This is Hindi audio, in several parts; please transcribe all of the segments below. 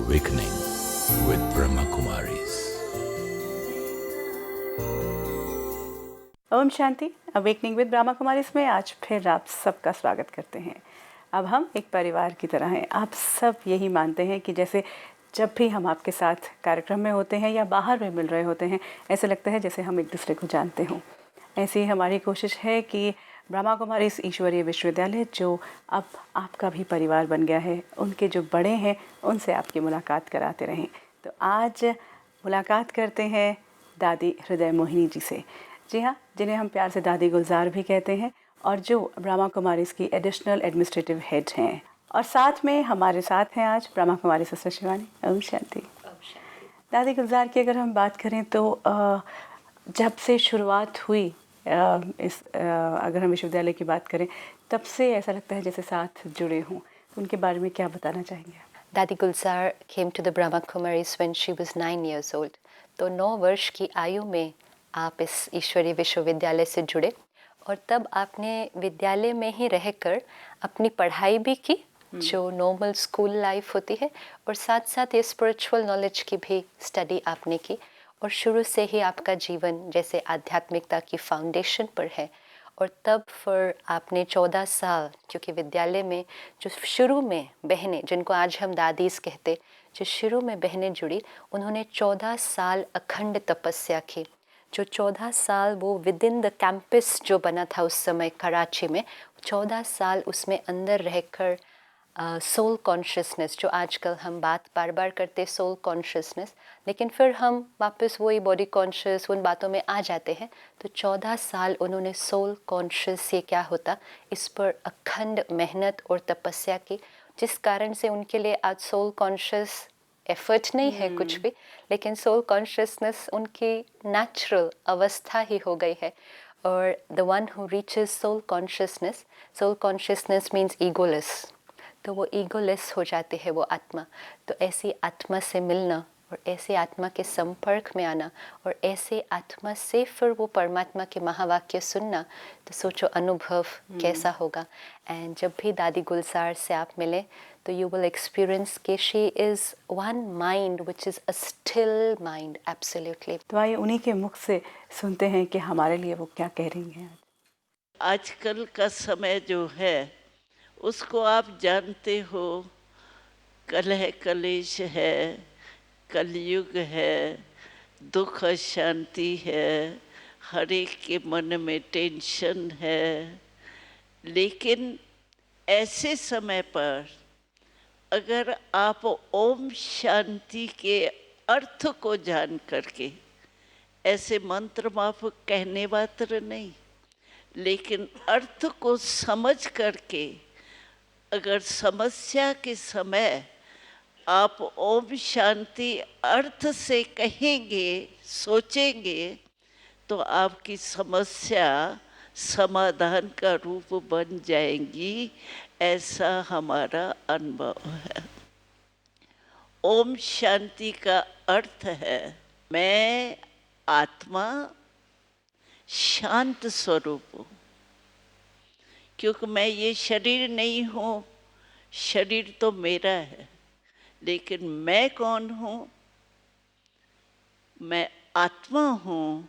Awakening with Brahma Kumaris. Om Shanti. Awakening with Brahma Kumaris में आज फिर आप सबका स्वागत करते हैं। अब हम एक परिवार की तरह हैं। आप सब यही मानते हैं कि जैसे जब भी हम आपके साथ कार्यक्रम में होते हैं या बाहर में मिल रहे होते हैं, ऐसा लगता है जैसे हम एक दूसरे को जानते हों। ऐसी हमारी कोशिश है कि ब्रह्मा कुमारीज ईश्वरीय विश्वविद्यालय, जो अब आपका भी परिवार बन गया है, उनके जो बड़े हैं उनसे आपकी मुलाकात कराते रहें। तो आज मुलाकात करते हैं दादी हृदय मोहिनी जी से। जी हाँ, जिन्हें हम प्यार से दादी गुलजार भी कहते हैं और जो ब्रह्मा कुमारीज की एडिशनल एडमिनिस्ट्रेटिव हेड हैं। और साथ में हमारे साथ हैं आज ब्रह्मा कुमारी सिस्टर शिवानी। ओम शांति। दादी गुलजार की अगर हम बात करें तो जब से शुरुआत हुई अगर हम विश्वविद्यालय की बात करें, तब से ऐसा लगता है जैसे साथ जुड़े हों। उनके बारे में क्या बताना चाहेंगे? दादी गुलजार came to the Brahma Kumaris when she was 9 years old. तो 9 वर्ष की आयु में आप इस ईश्वरीय विश्वविद्यालय से जुड़े और तब आपने विद्यालय में ही रहकर अपनी पढ़ाई भी की, जो नॉर्मल स्कूल लाइफ होती है, और साथ साथ ये स्पिरिचुअल नॉलेज की भी स्टडी आपने की। और शुरू से ही आपका जीवन जैसे आध्यात्मिकता की फाउंडेशन पर है। और तब फिर आपने 14 साल, क्योंकि विद्यालय में जो शुरू में बहनें, जिनको आज हम दादीज कहते, जो शुरू में बहनें जुड़ी, उन्होंने 14 साल अखंड तपस्या की। जो 14 साल वो विद इन द कैंपस जो बना था उस समय कराची में, 14 साल उसमें अंदर रहकर सोल कॉन्शियसनेस, जो आजकल हम बात बार बार करते सोल कॉन्शियसनेस, लेकिन फिर हम वापस वही बॉडी कॉन्शियस उन बातों में आ जाते हैं। तो 14 साल उन्होंने सोल कॉन्शियस ये क्या होता, इस पर अखंड मेहनत और तपस्या की, जिस कारण से उनके लिए आज सोल कॉन्शियस एफर्ट नहीं है कुछ भी, लेकिन सोल कॉन्शियसनेस उनकी नेचुरल अवस्था ही हो गई है। और the one who reaches soul consciousness means egoless, तो वो ईगोलेस हो जाते हैं वो आत्मा। तो ऐसी आत्मा से मिलना और ऐसे आत्मा के संपर्क में आना और ऐसे आत्मा से फिर वो परमात्मा के महावाक्य सुनना, तो सोचो अनुभव कैसा होगा। एंड जब भी दादी गुलजार से आप मिले तो यू विल एक्सपीरियंस कि she is one mind which is a still mind, absolutely. तो आइए उन्हीं के मुख से सुनते हैं कि हमारे लिए वो क्या कह रही हैं। आजकल का समय जो है उसको आप जानते हो, कलह कलेश है, कलयुग है, दुख अशांति है, हर एक के मन में टेंशन है। लेकिन ऐसे समय पर अगर आप ओम शांति के अर्थ को जान करके, ऐसे मंत्र माफ कहने मात्र नहीं, लेकिन अर्थ को समझ करके अगर समस्या के समय आप ओम शांति अर्थ से कहेंगे, सोचेंगे, तो आपकी समस्या समाधान का रूप बन जाएंगी। ऐसा हमारा अनुभव है। ओम शांति का अर्थ है मैं आत्मा शांत स्वरूप हूँ, क्योंकि मैं ये शरीर नहीं हूँ, शरीर तो मेरा है, लेकिन मैं कौन हूँ? मैं आत्मा हूँ।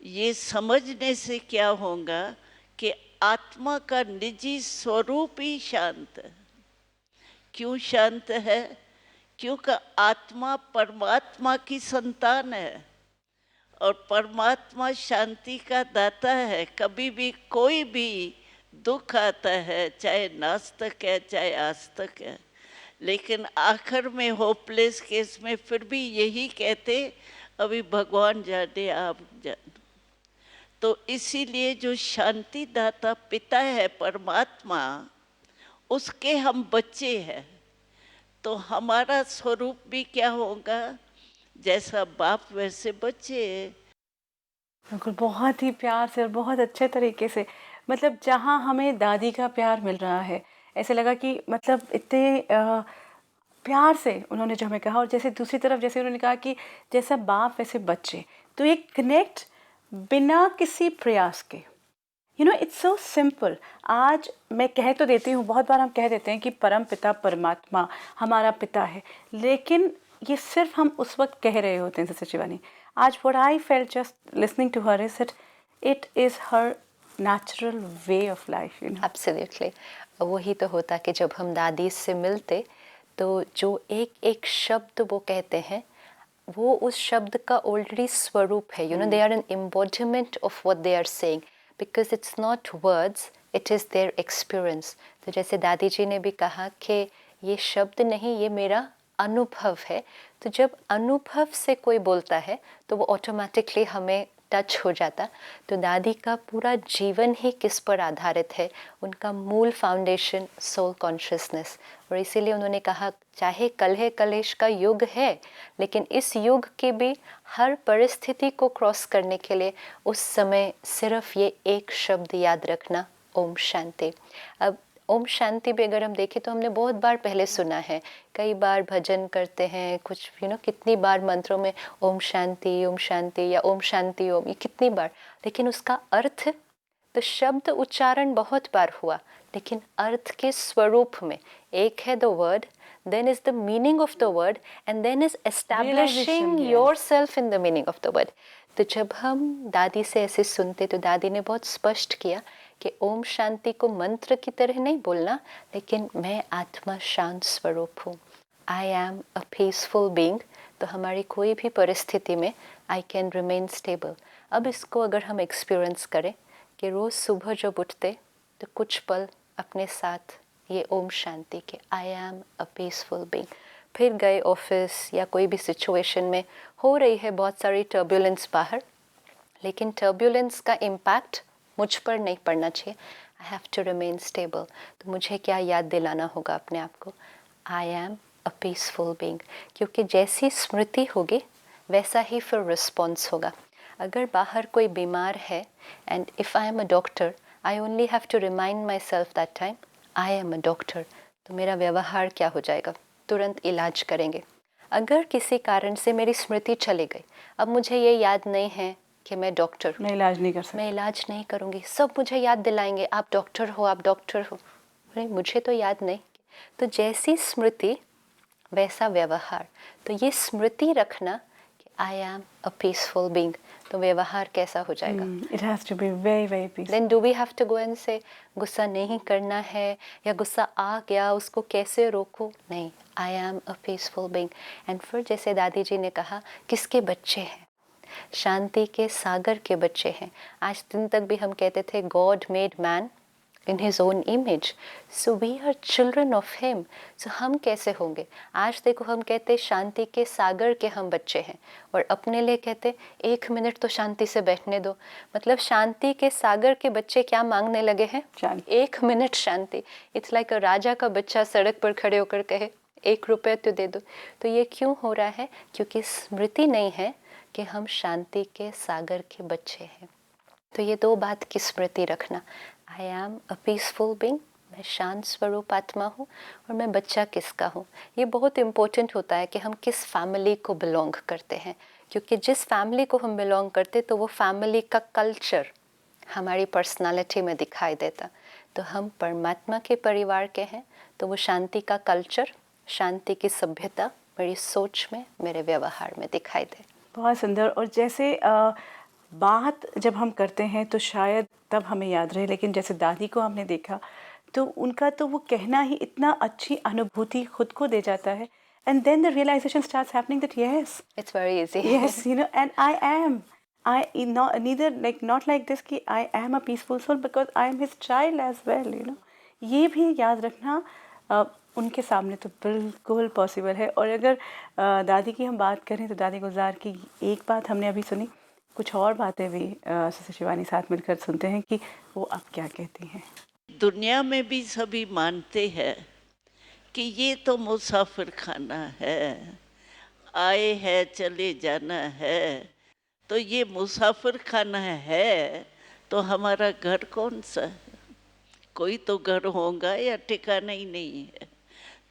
ये समझने से क्या होगा कि आत्मा का निजी स्वरूप ही शांत है। क्यों शांत है? क्योंकि आत्मा परमात्मा की संतान है और परमात्मा शांति का दाता है। कभी भी कोई भी दुख आता है, चाहे नास्तिक है चाहे आस्तिक है, लेकिन आखिर में होपलेस केस में फिर भी यही कहते, अभी भगवान जाने आप जानो। तो इसीलिए जो शांति दाता पिता है परमात्मा, उसके हम बच्चे हैं। तो हमारा स्वरूप भी क्या होगा? जैसा बाप वैसे बच्चे। बिल्कुल, बहुत ही प्यार से और बहुत अच्छे तरीके से, मतलब जहाँ हमें दादी का प्यार मिल रहा है, ऐसे लगा कि मतलब इतने प्यार से उन्होंने जो हमें कहा, और जैसे दूसरी तरफ जैसे उन्होंने कहा कि जैसा बाप वैसे बच्चे, तो ये कनेक्ट बिना किसी प्रयास के, you know it's so simple. आज मैं कह तो देती हूँ, बहुत बार हम कह देते हैं कि परम पिता परमात्मा हमारा पिता है, लेकिन ये सिर्फ हम उस वक्त कह रहे होते हैं सिस्टर शिवानी। आज what I felt just listening to her is that it is her natural way of life, you know. Absolutely. वही तो होता कि जब हम दादी से मिलते तो जो एक एक शब्द वो कहते हैं वो उस शब्द का ऑलरेडी स्वरूप है, you know, they are an embodiment of what they are saying, because it's not words, it is their experience. तो जैसे दादी जी ने भी कहा कि ये शब्द नहीं, ये मेरा अनुभव है। तो जब अनुभव से कोई बोलता है तो वो ऑटोमेटिकली हमें टच हो जाता। तो दादी का पूरा जीवन ही किस पर आधारित है, उनका मूल फाउंडेशन सोल कॉन्शियसनेस। और इसीलिए उन्होंने कहा चाहे कलह कलेश का युग है, लेकिन इस युग के भी हर परिस्थिति को क्रॉस करने के लिए उस समय सिर्फ ये एक शब्द याद रखना, ओम शांति। अब ओम शांति भी अगर हम देखें तो हमने बहुत बार पहले सुना है, कई बार भजन करते हैं, कुछ यू नो कितनी बार मंत्रों में ओम शांति या ओम शांति ओम, ये कितनी बार, लेकिन उसका अर्थ, तो शब्द उच्चारण बहुत बार हुआ, लेकिन अर्थ के स्वरूप में एक है the word, then is the meaning of the word, and then is establishing Realization, yes. yourself in the meaning of the word. तो जब हम दादी से ऐसे सुनते तो दादी ने बहुत स्पष्ट किया कि ओम शांति को मंत्र की तरह नहीं बोलना, लेकिन मैं आत्मा शांत स्वरूप हूँ, आई एम अ पीसफुल बीइंग। तो हमारी कोई भी परिस्थिति में आई कैन रिमेन स्टेबल। अब इसको अगर हम एक्सपीरियंस करें कि रोज़ सुबह जब उठते तो कुछ पल अपने साथ ये ओम शांति के आई एम अ पीसफुल बीइंग, फिर गए ऑफिस या कोई भी सिचुएशन में हो रही है बहुत सारी टर्बुलेंस बाहर, लेकिन टर्बुलेंस का इम्पैक्ट मुझ पर नहीं पड़ना चाहिए, I have to remain stable. तो मुझे क्या याद दिलाना होगा अपने आप को, I am a peaceful being, क्योंकि जैसी स्मृति होगी वैसा ही फिर रिस्पॉन्स होगा। अगर बाहर कोई बीमार है and if I am a doctor, I only have to remind myself that time I am a doctor, तो मेरा व्यवहार क्या हो जाएगा, तुरंत इलाज करेंगे। अगर किसी कारण से मेरी स्मृति चली गई, अब मुझे ये याद नहीं है कि मैं डॉक्टर हूँ, मैं इलाज नहीं कर सकती, मैं इलाज नहीं करूँगी, सब मुझे याद दिलाएंगे आप डॉक्टर हो, आप डॉक्टर हो, अरे मुझे तो याद नहीं। तो जैसी स्मृति वैसा व्यवहार। तो ये स्मृति रखना कि I am a peaceful being, तो व्यवहार कैसा हो जाएगा। It has to be very very peaceful. Then do we have to go and से गुस्सा नहीं करना है, या गुस्सा आ गया उसको कैसे रोको, नहीं, आई am a peaceful being. And फिर जैसे दादी जी ने कहा किसके बच्चे हैं, शांति के सागर के बच्चे हैं। आज दिन तक भी हम कहते थे God made man in his own image, so we are children of him. So हम कैसे होंगे, आज देखो हम कहते शांति के सागर के हम बच्चे हैं, और अपने लिए कहते 1 मिनट तो शांति से बैठने दो। मतलब शांति के सागर के बच्चे क्या मांगने लगे हैं, शांति। 1 मिनट शांति। इट्स लाइक राजा का बच्चा सड़क पर खड़े होकर कहे 1 रुपये तो दे दो। तो ये क्यों हो रहा है, क्योंकि स्मृति नहीं है कि हम शांति के सागर के बच्चे हैं। तो ये 2 बात की स्मृति रखना, आई एम अ पीसफुल बीइंग, मैं शांत स्वरूप आत्मा हूँ, और मैं बच्चा किसका हूँ। ये बहुत इम्पोर्टेंट होता है कि हम किस फैमिली को बिलोंग करते हैं, क्योंकि जिस फैमिली को हम बिलोंग करते तो वो फैमिली का कल्चर हमारी पर्सनालिटी में दिखाई देता। तो हम परमात्मा के परिवार के हैं, तो वो शांति का कल्चर, शांति की सभ्यता मेरी सोच में, मेरे व्यवहार में दिखाई दे। बहुत सुंदर। और जैसे बात जब हम करते हैं तो शायद तब हमें याद रहे, लेकिन जैसे दादी को हमने देखा तो उनका तो वो कहना ही इतना अच्छी अनुभूति खुद को दे जाता है, and then the realization starts happening that yes it's very easy, yes you know, and I neither like not like this कि I am a peaceful soul because I am his child as well, you know. ये भी याद रखना उनके सामने तो बिल्कुल पॉसिबल है। और अगर दादी की हम बात करें तो दादी गुलजार की एक बात हमने अभी सुनी, कुछ और बातें भी सिस्टर शिवानी साथ मिलकर सुनते हैं कि वो अब क्या कहती हैं। दुनिया में भी सभी मानते हैं कि ये तो मुसाफिर खाना है, आए है चले जाना है। तो ये मुसाफिर खाना है तो हमारा घर कौन सा है, कोई तो घर होगा या ठिकाना ही नहीं है।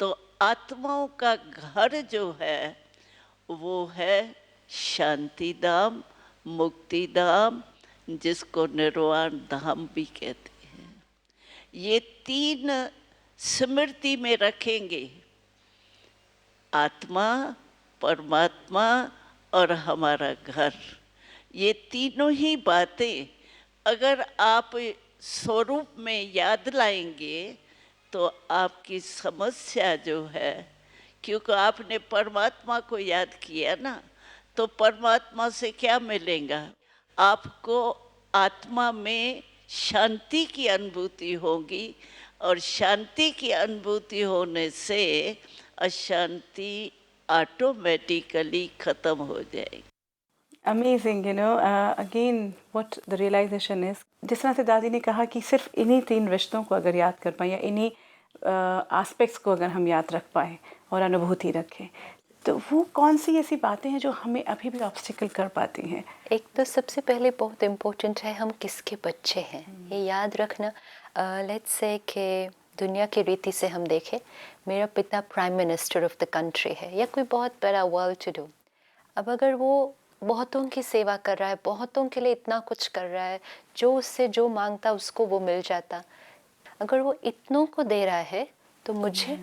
तो आत्माओं का घर जो है वो है शांति धाम, मुक्ति धाम, जिसको निर्वाण धाम भी कहते हैं। ये 3 स्मृति में रखेंगे, आत्मा, परमात्मा और हमारा घर। ये तीनों ही बातें अगर आप स्वरूप में याद लाएंगे तो आपकी समस्या जो है, क्योंकि आपने परमात्मा को याद किया ना, तो परमात्मा से क्या मिलेगा? आपको आत्मा में शांति की अनुभूति होगी, और शांति की अनुभूति होने से अशांति ऑटोमेटिकली खत्म हो जाएगी। Amazing, you know, again what the realization is, जिस तरह से दादी ने कहा कि सिर्फ इन्हीं 3 रिश्तों को अगर याद कर पाएँ या इन्हीं एस्पेक्ट्स को अगर हम याद रख पाएँ और अनुभूति रखें, तो वो कौन सी ऐसी बातें हैं जो हमें अभी भी ऑब्स्टिकल कर पाती हैं? एक तो सबसे पहले बहुत इम्पोर्टेंट है हम किसके बच्चे हैं, ये याद रखना। लेट्स से कि दुनिया की रीति से हम देखें, मेरा पिता prime minister of the country है या कोई बहुत बड़ा वर्ल्ड टू डू। अब अगर वो बहुतों की सेवा कर रहा है, बहुतों के लिए इतना कुछ कर रहा है, जो उससे जो मांगता उसको वो मिल जाता, अगर वो इतनों को दे रहा है तो मुझे,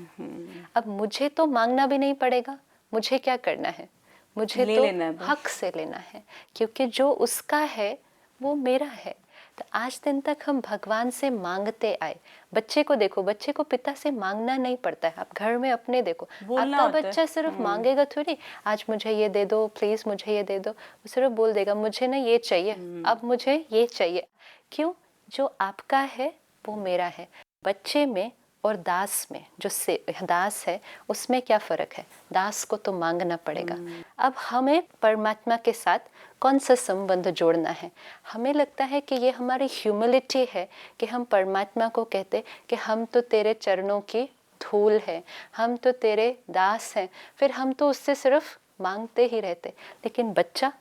अब मुझे तो मांगना भी नहीं पड़ेगा, मुझे क्या करना है, मुझे तो हक से लेना है, क्योंकि जो उसका है वो मेरा है। तो आज दिन तक हम भगवान से मांगते आए। बच्चे को देखो, बच्चे को पिता से मांगना नहीं पड़ता है। आप घर में अपने देखो, आपका बच्चा सिर्फ मांगेगा थोड़ी, आज मुझे ये दे दो प्लीज, मुझे ये दे दो, वो सिर्फ बोल देगा मुझे ना ये चाहिए, अब मुझे ये चाहिए। क्यों? जो आपका है वो मेरा है। बच्चे में और दास में, जो से दास है उसमें क्या फ़र्क है? दास को तो मांगना पड़ेगा। अब हमें परमात्मा के साथ कौन सा संबंध जोड़ना है? हमें लगता है कि ये हमारी ह्यूमिलिटी है कि हम परमात्मा को कहते कि हम तो तेरे चरणों की धूल है, हम तो तेरे दास हैं, फिर हम तो उससे सिर्फ मांगते ही रहते। लेकिन बच्चा,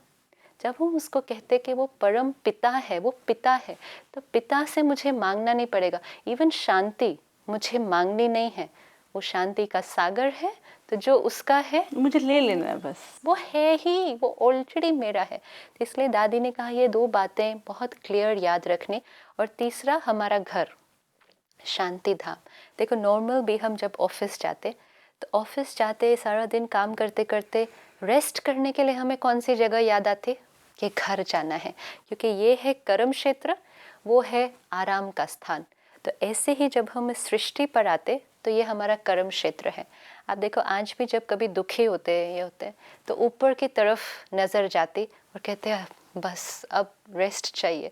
जब हम उसको कहते कि वो परम पिता है, वो पिता है, तो पिता से मुझे मांगना नहीं पड़ेगा। इवन शांति मुझे मांगनी नहीं है, वो शांति का सागर है, तो जो उसका है मुझे ले लेना है बस, वो है ही, वो ऑलरेडी मेरा है। तो इसलिए दादी ने कहा ये 2 बातें बहुत क्लियर याद रखने। और तीसरा, हमारा घर शांति धाम। देखो नॉर्मल भी हम जब ऑफिस जाते, तो ऑफिस जाते सारा दिन काम करते करते रेस्ट करने के लिए हमें कौन सी जगह याद आती? कि घर जाना है, क्योंकि ये है कर्म क्षेत्र, वो है आराम का स्थान। तो ऐसे ही जब हम इस सृष्टि पर आते तो ये हमारा कर्म क्षेत्र है। आप देखो आज भी जब कभी दुखी होते हैं, ये होते हैं, तो ऊपर की तरफ नज़र जाती और कहते हैं बस अब रेस्ट चाहिए।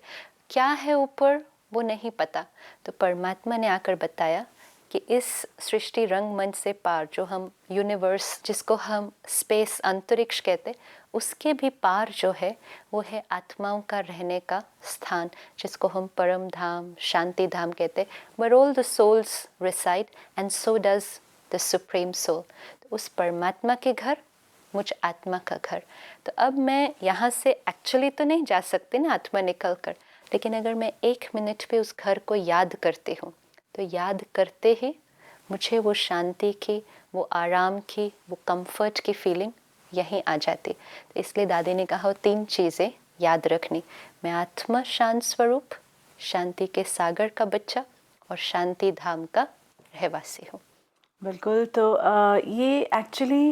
क्या है ऊपर वो नहीं पता। तो परमात्मा ने आकर बताया कि इस सृष्टि रंगमंच से पार, जो हम यूनिवर्स, जिसको हम स्पेस, अंतरिक्ष कहते, उसके भी पार जो है वो है आत्माओं का रहने का स्थान, जिसको हम परम धाम, शांति धाम कहते, where all the souls reside and so does the supreme soul। तो उस परमात्मा के घर, मुझ आत्मा का घर। तो अब मैं यहाँ से एक्चुअली तो नहीं जा सकती ना आत्मा निकल कर, लेकिन अगर मैं 1 मिनट पे उस घर को याद करती हूँ, तो याद करते ही मुझे वो शांति की, वो आराम की, वो कंफर्ट की फीलिंग यहीं आ जाती। तो इसलिए दादी ने कहा 3 चीज़ें याद रखनी। मैं आत्मा शांत स्वरूप, शांति के सागर का बच्चा और शांति धाम का रहवासी हूँ। बिल्कुल। तो ये एक्चुअली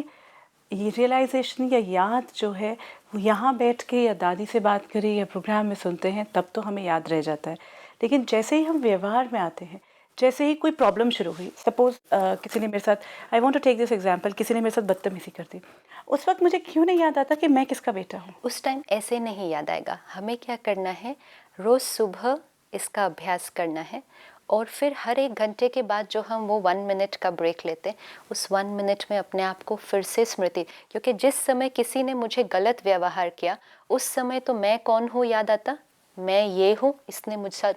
ये रियलाइजेशन या याद जो है वो यहाँ बैठ के या दादी से बात करी या प्रोग्राम में सुनते हैं तब तो हमें याद रह जाता है, लेकिन जैसे ही हम व्यवहार में आते हैं, जैसे ही कोई प्रॉब्लम शुरू हुई, सपोज किसी ने मेरे साथ, I want to take this example, किसी ने मेरे साथ बदतमीजी कर दी, उस वक्त मुझे क्यों नहीं याद आता कि मैं किसका बेटा हूँ? उस टाइम ऐसे नहीं याद आएगा। हमें क्या करना है, रोज़ सुबह इसका अभ्यास करना है, और फिर हर 1 घंटे के बाद जो हम वो 1 मिनट का ब्रेक लेते हैं, उस 1 मिनट में अपने आप को फिर से स्मृति, क्योंकि जिस समय किसी ने मुझे गलत व्यवहार किया, उस समय तो मैं कौन हूँ याद आता, मैं ये हूँ, इसने मुझसे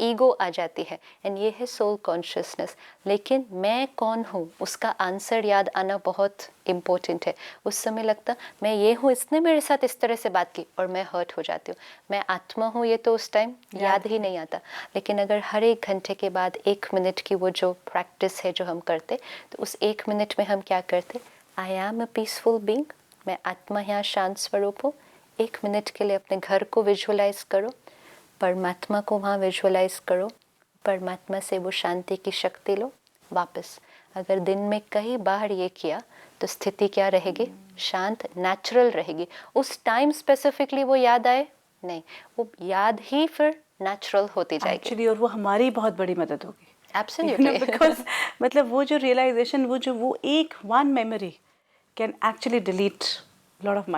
ईगो आ जाती है, एंड ये है सोल कॉन्शियसनेस। लेकिन मैं कौन हूँ उसका आंसर याद आना बहुत इम्पोर्टेंट है। उस समय लगता मैं ये हूँ, इसने मेरे साथ इस तरह से बात की और मैं हर्ट हो जाती हूँ, मैं आत्मा हूँ, ये तो उस टाइम याद ही नहीं आता। लेकिन अगर हर 1 घंटे के बाद 1 मिनट की वो जो प्रैक्टिस है जो हम करते, तो उस 1 मिनट में हम क्या करते, आई एम अ पीसफुल बीइंग, मैं आत्मा यहाँ शांत स्वरूप हूँ। 1 मिनट के लिए अपने घर को विजुअलाइज करो, परमात्मा को वहाँ विजुअलाइज करो, परमात्मा से वो शांति की शक्ति लो वापस। अगर दिन में कई बार ये किया तो स्थिति क्या रहेगी? शांत, नेचुरल रहेगी। उस टाइम स्पेसिफिकली वो याद आए नहीं, वो याद ही फिर नेचुरल होती जाएगी एक्चुअली, और वो हमारी बहुत बड़ी मदद होगी। एब्सोल्युटली। बिकॉज मतलब वो जो रियलाइजेशन, वो एक one memory can actually delete lot of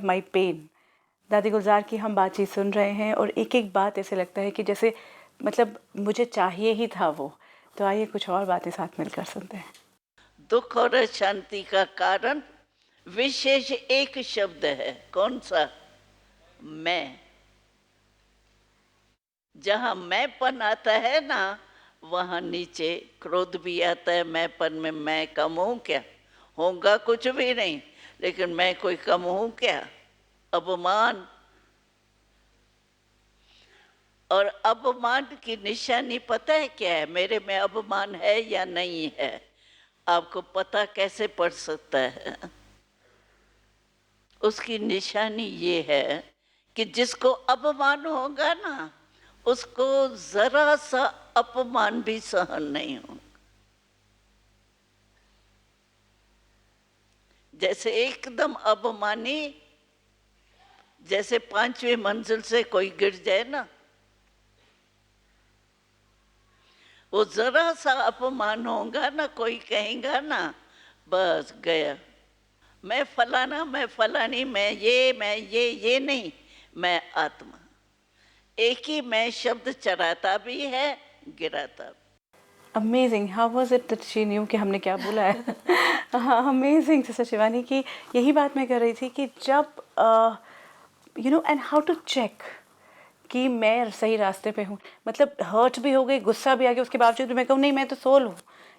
my pain. Dadi Gulzar की हम बातचीत सुन रहे हैं और एक एक बात ऐसे लगता है कि जैसे मतलब मुझे चाहिए ही था वो। तो आइए कुछ और बातें साथ मिलकर सुनते हैं। दुख और अशांति का कारण विशेष एक शब्द है। कौन सा? मैं। जहाँ मैंपन आता है ना, वहाँ नीचे क्रोध भी आता है। मैंपन में मैं कम हूँ क्या? होगा कुछ भी नहीं, लेकिन मैं कोई कम हूँ क्या? अपमान। और अपमान की निशानी पता है क्या है? मेरे में अपमान है या नहीं है, आपको पता कैसे पड़ सकता है? उसकी निशानी ये है कि जिसको अपमान होगा ना, उसको जरा सा अपमान भी सहन नहीं होगा। जैसे एकदम अपमानी, जैसे 5वीं मंजिल से कोई गिर जाए ना, वो जरा सा अपमान होगा ना, कोई कहेगा ना, बस गया। मैं फलाना, मैं फलानी, मैं ये नहीं, मैं आत्मा। एक ही मैं शब्द चराता भी है, गिराता भी। Amazing. How was it that she knew कि हमने क्या बोला है? अमेजिंग सिस्टर शिवानी की यही बात मैं कर रही थी कि जब you know and how to check कि मैं सही रास्ते पे हूँ। मतलब हर्ट भी हो गई, गुस्सा भी आ गया, उसके बावजूद भी मैं कहूँ नहीं मैं तो सोल हूँ,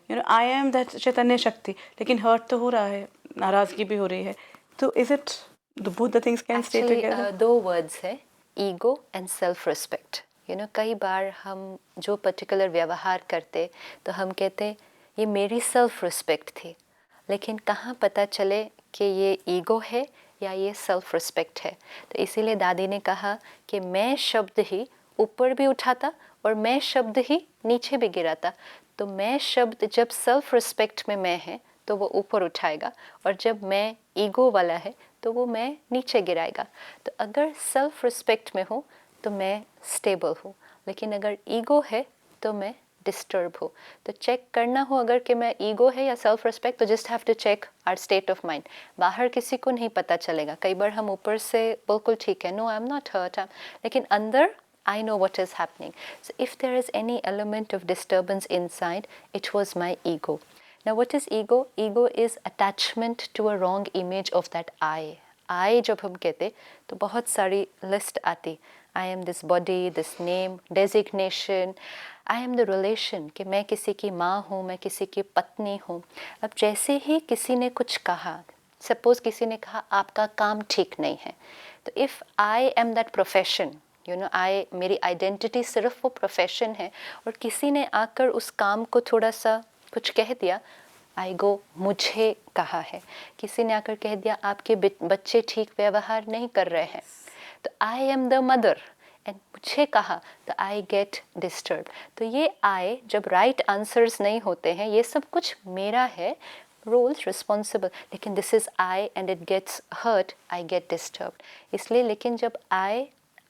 you know I am that चैतन्य शक्ति, लेकिन हर्ट तो हो रहा है, नाराज़गी भी हो रही है। तो is it both the things can stay together? दो वर्ड्स है, ईगो एंड सेल्फ रिस्पेक्ट। कई बार हम जो पर्टिकुलर व्यवहार करते तो हम कहते ये मेरी सेल्फ रिस्पेक्ट थी, लेकिन कहाँ पता चले कि ये ईगो है या ये सेल्फ रिस्पेक्ट है। तो इसीलिए दादी ने कहा कि मैं शब्द ही ऊपर भी उठाता और मैं शब्द ही नीचे भी गिराता। तो मैं शब्द जब सेल्फ रिस्पेक्ट में मैं है तो वो ऊपर उठाएगा, और जब मैं ईगो वाला है तो वो मैं नीचे गिराएगा। तो अगर सेल्फ रिस्पेक्ट में हूँ तो मैं स्टेबल हूँ, लेकिन अगर ईगो है तो मैं डिस्टर्ब हो। तो चेक करना हो अगर कि मैं ईगो है या सेल्फ रिस्पेक्ट, तो just have to check our state of mind. बाहर किसी को नहीं पता चलेगा। कई बार हम ऊपर से बिल्कुल ठीक है, no I am not hurt, लेकिन अंदर I know what is happening. So if there is any element of disturbance inside, it was my ego. Now what is ego? Ego is attachment to a wrong image of that I. I जब हम कहते तो बहुत सारी लिस्ट आती। I am this body, this name, designation. I am the relation, कि मैं किसी की माँ हूँ, मैं किसी की पत्नी हूँ। अब जैसे ही किसी ने कुछ कहा, सपोज किसी ने कहा आपका काम ठीक नहीं है, तो if I am that profession, मेरी आइडेंटिटी सिर्फ वो प्रोफेशन है, और किसी ने आकर उस काम को थोड़ा सा कुछ कह दिया, आई गो मुझे कहा है। किसी ने आकर कह दिया आपके बच्चे ठीक व्यवहार नहीं कर रहे हैं, तो I am the mother and मुझे कहा, तो आई गेट डिस्टर्ब। तो ये आई जब राइट आंसर्स नहीं होते हैं, ये सब कुछ मेरा है, रोल्स रिस्पॉन्सिबल, लेकिन this is I and it gets hurt, I get disturb. इसलिए लेकिन जब आई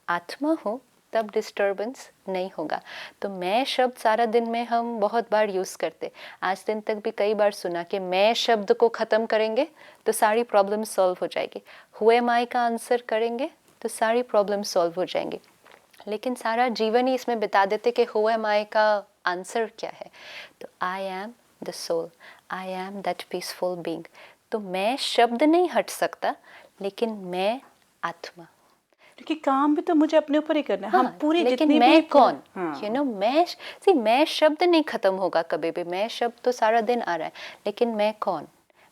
आत्मा हो तब डिस्टर्बेंस नहीं होगा। तो मैं शब्द सारा दिन में हम बहुत बार यूज़ करते, आज दिन तक भी कई बार सुना कि मैं शब्द को ख़त्म करेंगे तो सारी प्रॉब्लम सॉल्व हो जाएगी, हुए माई का आंसर करेंगे तो सारी प्रॉब्लम सॉल्व हो जाएंगी। लेकिन सारा जीवन ही इसमें बिता देते कि हुए माई का आंसर क्या है। तो I am the soul, I am that peaceful being. तो मैं शब्द नहीं हट सकता, लेकिन मैं आत्मा, क्योंकि काम भी तो मुझे अपने ऊपर ही करना है। हाँ, हम पूरी लेकिन जितनी मैं भी कौन, हाँ। मैं शब्द नहीं खत्म होगा कभी भी, मैं शब्द तो सारा दिन आ रहा है, लेकिन मैं कौन,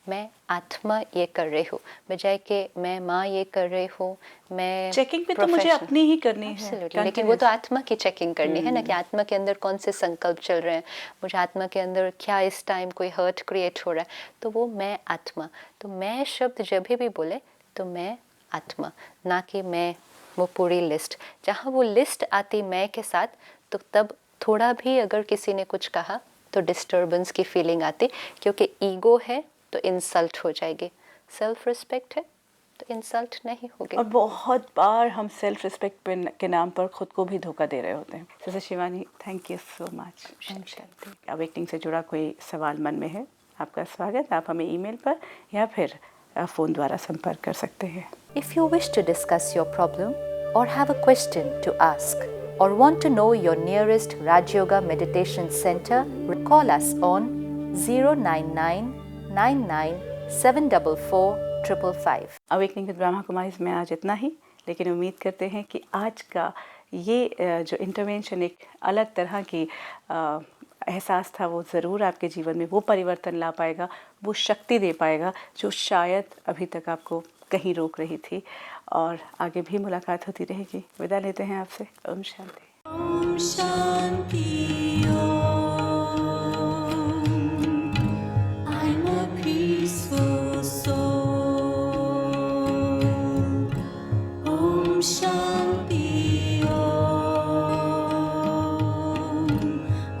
मैं आत्मा ये कर रही हूँ, बजाय कि मैं माँ ये कर रही हूँ, मैं चेकिंग भी तो मुझे अपनी ही करनी है। Absolutely, लेकिन वो तो आत्मा की चेकिंग करनी है ना, कि आत्मा के अंदर कौन से संकल्प चल रहे हैं, मुझे आत्मा के अंदर क्या इस टाइम कोई हर्ट क्रिएट हो रहा है, तो वो मैं आत्मा। तो मैं शब्द जब भी बोले तो मैं आत्मा, ना कि मैं वो पूरी लिस्ट, जहाँ वो लिस्ट आती मैं के साथ, तो तब थोड़ा भी अगर किसी ने कुछ कहा तो डिस्टर्बेंस की फीलिंग आती, क्योंकि ईगो है तो इंसल्ट हो जाएगी, सेल्फ रिस्पेक्ट है तो इंसल्ट नहीं होगी। और बहुत बार हम सेल्फ रिस्पेक्ट के नाम पर खुद को भी धोखा दे रहे होते हैं। Sister Shivani, thank you so much. Awakening से जुड़ा कोई सवाल मन में है, आपका स्वागत। आप हमें ईमेल पर या फिर फ़ोन द्वारा संपर्क कर सकते हैं। If you wish to discuss your problem or have a question to ask or want to know your nearest Raj Yoga Meditation Center, call us on 09999744555. Awakening with Brahma Kumaris में आज इतना ही, लेकिन उम्मीद करते हैं कि आज का ये जो इंटरवेंशन एक अलग तरह की एहसास था, वो ज़रूर आपके जीवन में वो परिवर्तन ला पाएगा, वो शक्ति दे पाएगा जो शायद अभी तक आपको कहीं रोक रही थी। और आगे भी मुलाकात होती रहेगी। विदा लेते हैं आपसे। Om Shanti. Om Shanti. I'm a peaceful soul. Om Shanti Om.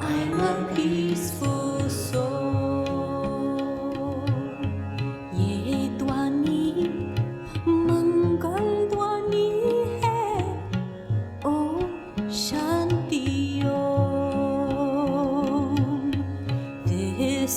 I'm a peaceful soul. ये ध्वनि मंगल ध्वनि है। ओम शांति ओम। This